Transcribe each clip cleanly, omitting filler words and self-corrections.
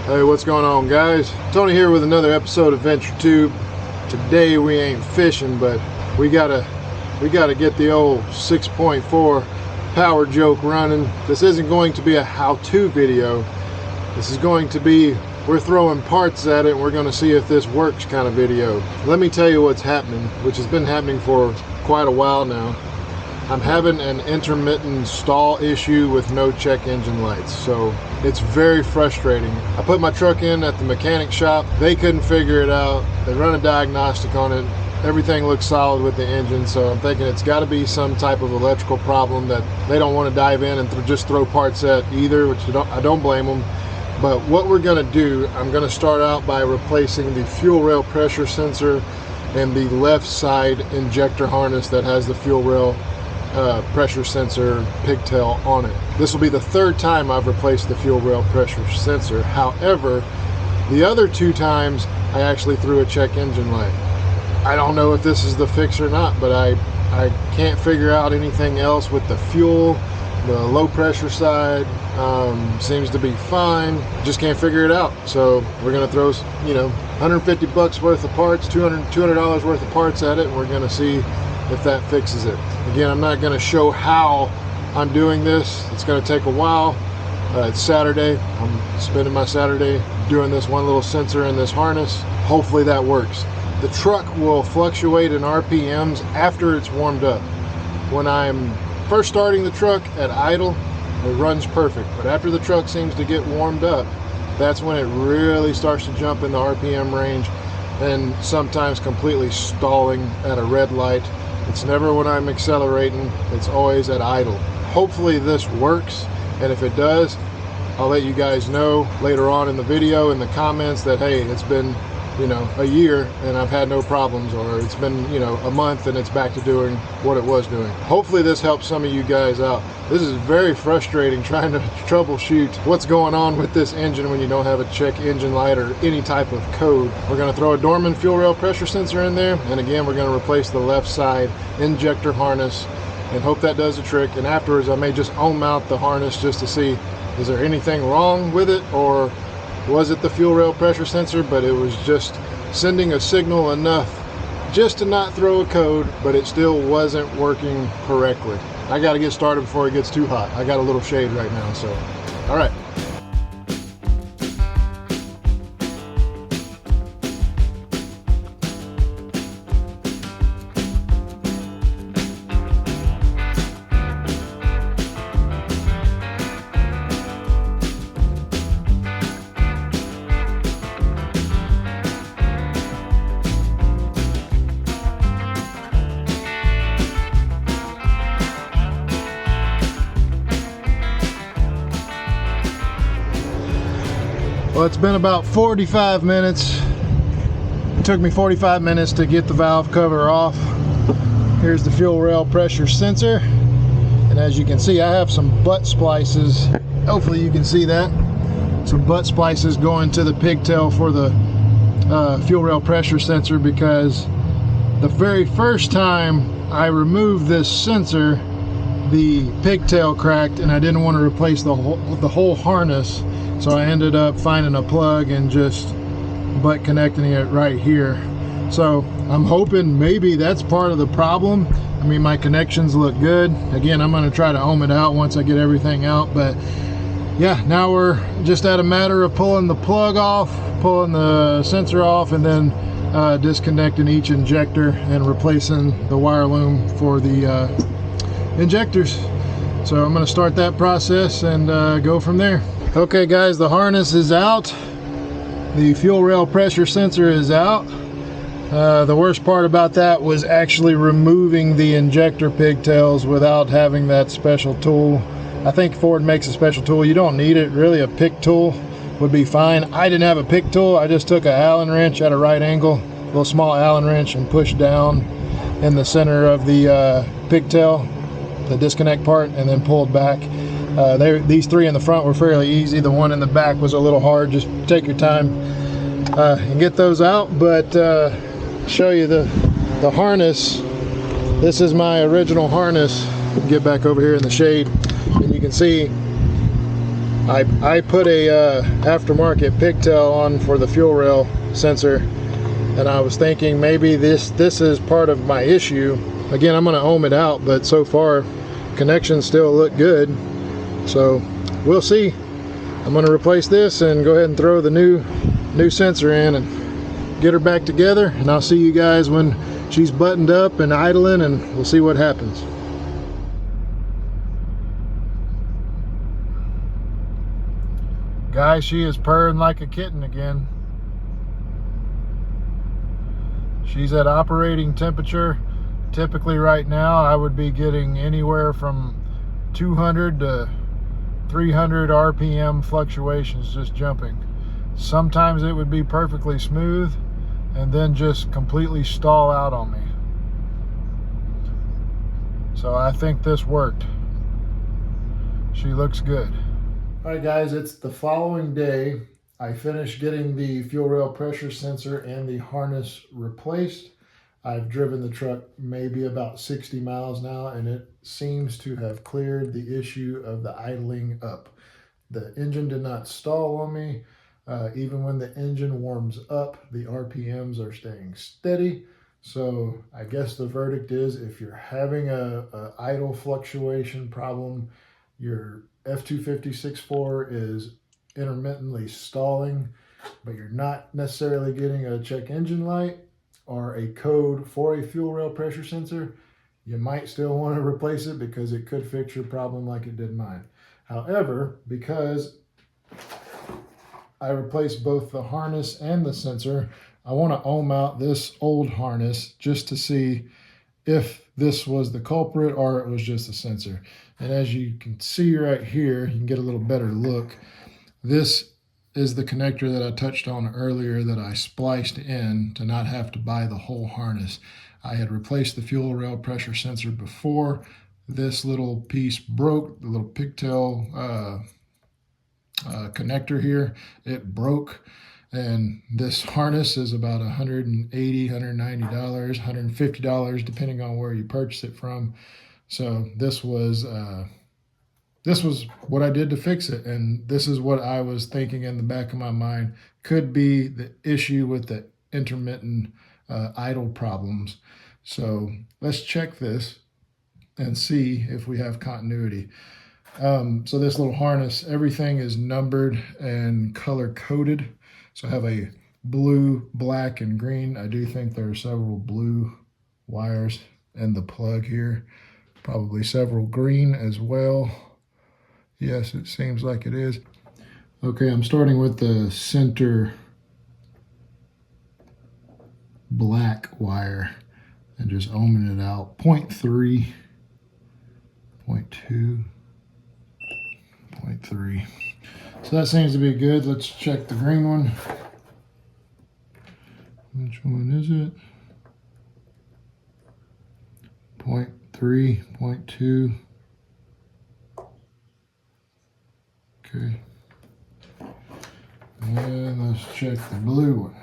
Hey, what's going on, guys? Tony here with another episode of Venture Tube. Today we ain't fishing, but we gotta get the old 6.4 power joke running. This isn't going to be a how-to video. This is going to be, we're throwing parts at it and we're going to see if this works kind of video. Let me tell you what's happening, which has been happening for quite a while now. I'm having an intermittent stall issue with no check engine lights, so it's very frustrating. I put my truck in at the mechanic shop. They couldn't figure it out. They run a diagnostic on it. Everything looks solid with the engine, so I'm thinking it's got to be some type of electrical problem that they don't want to dive in and just throw parts at either, which I don't blame them. But what we're going to do, I'm going to start out by replacing the fuel rail pressure sensor and the left side injector harness that has the fuel rail pressure sensor pigtail on it. This will be the third time I've replaced the fuel rail pressure sensor. However, the other two times I actually threw a check engine light. I don't know if this is the fix or not, but I can't figure out anything else with the fuel. The low pressure side seems to be fine. Just can't figure it out. So we're gonna throw, you know, 150 bucks worth of parts, $200 worth of parts at it, and we're gonna see if that fixes it. Again, I'm not going to show how I'm doing this. It's going to take a while. It's Saturday. I'm spending my Saturday doing this one little sensor in this harness. Hopefully that works. The truck will fluctuate in RPMs after it's warmed up. When I'm first starting the truck at idle, it runs perfect. But after the truck seems to get warmed up, that's when it really starts to jump in the RPM range, and sometimes completely stalling at a red light. It's never when I'm accelerating, it's always at idle. Hopefully this works, and if it does, I'll let you guys know later on in the video, in the comments, that hey, it's been, you know, a year and I've had no problems, or it's been, you know, a month and it's back to doing what it was doing. Hopefully this helps some of you guys out. This is very frustrating trying to troubleshoot what's going on with this engine when you don't have a check engine light or any type of code. We're going to throw a Dorman fuel rail pressure sensor in there, and again we're going to replace the left side injector harness and hope that does the trick. And afterwards I may just ohm mount the harness just to see, is there anything wrong with it, or was it the fuel rail pressure sensor, but it was just sending a signal enough just to not throw a code, but it still wasn't working correctly. I got to get started before it gets too hot. I got a little shade right now, so all right. Well, it's been about 45 minutes. It took me 45 minutes to get the valve cover off. Here's the fuel rail pressure sensor. And as you can see, I have some butt splices. Hopefully you can see that. Some butt splices going to the pigtail for the fuel rail pressure sensor, because the very first time I removed this sensor, the pigtail cracked and I didn't want to replace the whole harness. So I ended up finding a plug and just butt connecting it right here. So I'm hoping maybe that's part of the problem. I mean, my connections look good. Again, I'm going to try to ohm it out once I get everything out. But yeah, now we're just at a matter of pulling the plug off, pulling the sensor off, and then disconnecting each injector and replacing the wire loom for the injectors. So I'm going to start that process and go from there. Okay guys, the harness is out. The fuel rail pressure sensor is out. The worst part about that was actually removing the injector pigtails without having that special tool. I think Ford makes a special tool. You don't need it really. A pick tool would be fine. I didn't have a pick tool. I just took an Allen wrench at a right angle, a little small Allen wrench, and pushed down in the center of the pigtail, the disconnect part, and then pulled back. These three in the front were fairly easy. The one in the back was a little hard. Just take your time and get those out. But show you the harness. This is my original harness. Get back over here in the shade, and you can see I put a aftermarket pigtail on for the fuel rail sensor, and I was thinking maybe this is part of my issue. Again, I'm going to ohm it out, but so far connections still look good, so we'll see. I'm going to replace this and go ahead and throw the new sensor in and get her back together, and I'll see you guys when she's buttoned up and idling, and we'll see what happens. Guys, she is purring like a kitten again. She's at operating temperature. Typically right now I would be getting anywhere from 200 to 300 RPM fluctuations just jumping. Sometimes it would be perfectly smooth and then just completely stall out on me. So I think this worked. She looks good. All right guys, it's the following day. I finished getting the fuel rail pressure sensor and the harness replaced. I've driven the truck maybe about 60 miles now, and it seems to have cleared the issue of the idling up. The engine did not stall on me. Even when the engine warms up, the RPMs are staying steady. So I guess the verdict is, if you're having a idle fluctuation problem, your F250 6.4 is intermittently stalling, but you're not necessarily getting a check engine light or a code for a fuel rail pressure sensor, you might still want to replace it because it could fix your problem like it did mine. However, because I replaced both the harness and the sensor, I want to ohm out this old harness just to see if this was the culprit or it was just a sensor. And as you can see right here, you can get a little better look. This is the connector that I touched on earlier that I spliced in to not have to buy the whole harness. I had replaced the fuel rail pressure sensor before. This little piece broke, the little pigtail connector here, it broke. And this harness is about $180, $190, $150, depending on where you purchase it from. So this was what I did to fix it. And this is what I was thinking in the back of my mind could be the issue with the intermittent idle problems. So let's check this and see if we have continuity. So this little harness, everything is numbered and color coded. So I have a blue, black, and green. I do think there are several blue wires in the plug here. Probably several green as well. Yes, it seems like it is. Okay, I'm starting with the center black wire and just ohming it out. 0.3, 0.2, 0.3. So that seems to be good. Let's check the green one. Which one is it? 0.3, 0.2. Okay. And let's check the blue one.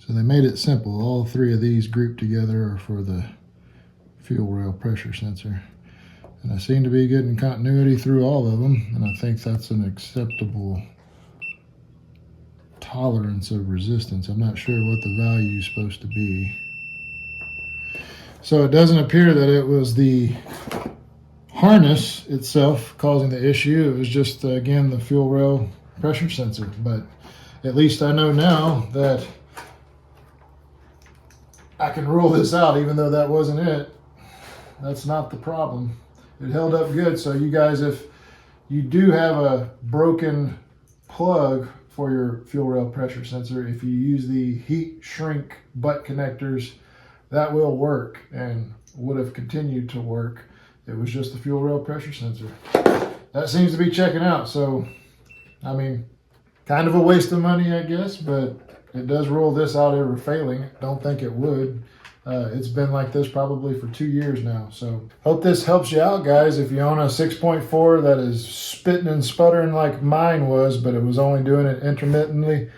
So they made it simple. All three of these grouped together are for the fuel rail pressure sensor. And I seem to be getting continuity through all of them, and I think that's an acceptable tolerance of resistance. I'm not sure what the value is supposed to be. So it doesn't appear that it was the harness itself causing the issue. It was just, again, the fuel rail pressure sensor. But at least I know now that I can rule this out, even though that wasn't it. That's not the problem. It held up good. So you guys, if you do have a broken plug for your fuel rail pressure sensor, if you use the heat shrink butt connectors, that will work and would have continued to work. It was just the fuel rail pressure sensor. That seems to be checking out. So, I mean, kind of a waste of money, I guess, but it does rule this out ever failing. Don't think it would. It's been like this probably for 2 years now. So hope this helps you out, guys. If you own a 6.4 that is spitting and sputtering like mine was, but it was only doing it intermittently,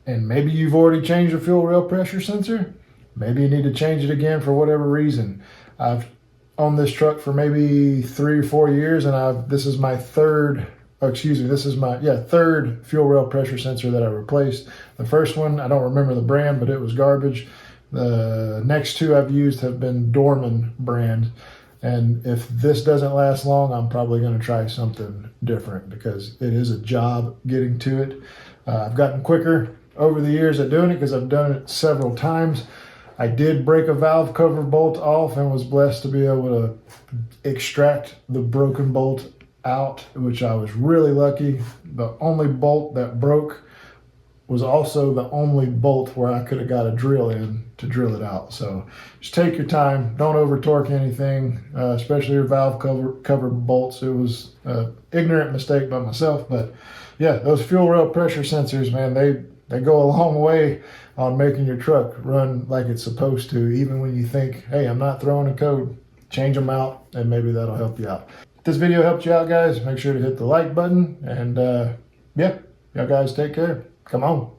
and maybe you've already changed the fuel rail pressure sensor, maybe you need to change it again for whatever reason. I've owned this truck for maybe 3 or 4 years, and this is my third oh, excuse me, this is my, third fuel rail pressure sensor that I replaced. The first one, I don't remember the brand, but it was garbage. The next two I've used have been Dorman brand. And if this doesn't last long, I'm probably going to try something different because it is a job getting to it. I've gotten quicker over the years at doing it because I've done it several times. I did break a valve cover bolt off and was blessed to be able to extract the broken bolt out, which I was really lucky. The only bolt that broke was also the only bolt where I could have got a drill in to drill it out. So just take your time, don't over torque anything, especially your valve cover bolts. It was an ignorant mistake by myself, but yeah, those fuel rail pressure sensors, man, they go a long way on making your truck run like it's supposed to. Even when you think, hey, I'm not throwing a code, change them out and maybe that'll help you out. If this video helped you out, guys, make sure to hit the like button, and yeah, y'all guys take care. Come on.